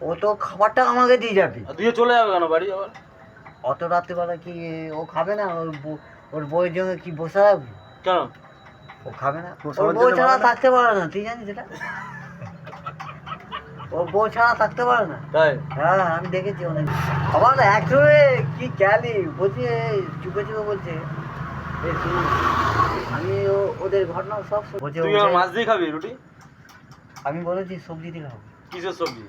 ও তো খাবারটা আমাকে দিয়ে যাবে। দিয়ে চলে যাবে কেন বাড়ি আবার? অত রাত্রিবেলা কি ও খাবে না? ওর বউয়ের জন্য কি বসে রাখবো? কেন? ও খাবে না, ও ওর সবার বউ জন্য ছাড়া ভালো না? থাকতে পারে না, তুই জানিস এটা? ওর বউ ছাড়া থাকতে পারে না। তাই? হ্যাঁ, আমি দেখেছি অনেক। আবার একসময় কি ক্যালি বলছে, চুপে চুপে বলছে, এই শুনুন, আমি ওদের ঘটনা সব বলছে। তুই আমার মাছ দিয়ে খাবি রুটি? আমি বলেছি সবজি দিয়ে খাবো। কিসের সবজি?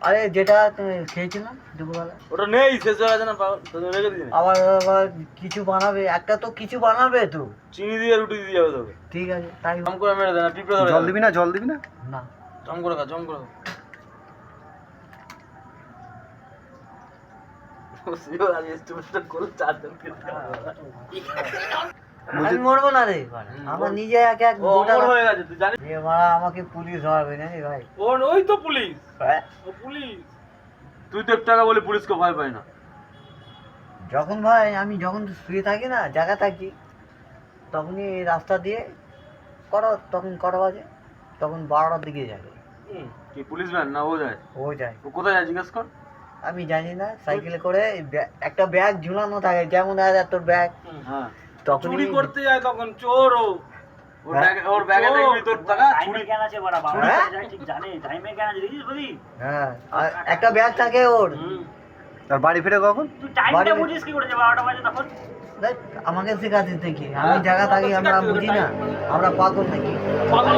আরে যেটা তুমি খেয়েছিলাম দুপুরবেলা। ওটা নেই, শেষ হয়ে গেছে না পাগল, তোদের রেখে দিই। আবার কিছু বানাবে, একটা তো কিছু বানাবে তো। চিনি দিয়ে রুটি দিয়ে যাবে তোকে। ঠিক আছে, তাই জম করে মেরে দে না, পিঁপড়ে ধরে জল দিবি না? জল দিবি না? না। জম করে খা, জম করে খা। আমি মরবো না রে, আমার নিজে এক এক গোটা হয়ে গেছে তুই জানিস? এ মারা আমাকে পুলিশ ধরবে না রে ভাই। ওই তো পুলিশ। হ্যাঁ? ও পুলিশ। তুই তো 1 টাকা বলে পুলিশকে ভয় পাই না। যখন ভাই আমি যখন শুয়ে থাকি না, জায়গা থাকি, তখনই এই রাস্তা দিয়ে তখন কটা বাজে, তখন 12টার দিকে যাবে। কি পুলিশ ভ্যান না ও যায়? ও যায়। ও কোথায় যায় জিজ্ঞেস কর। আমি জানি না, সাইকেলে করে একটা ব্যাগ ঝুলানো থাকে, যেমন তোর ব্যাগ। হ্যাঁ, তখন চুরি করতে যায় তখন চোর ও। ওর ব্যাগে দেখবি তোর টাকা চুরি। হ্যাঁ, আর একটা ব্যাগ থাকে ওর। আর বাড়ি ফিরে কখন? দেখ, আমাকে শেখাতে দেখি, আমি জায়গা থাকি, আমরা বুঝি না, আমরা পাগল নাকি? পাগল।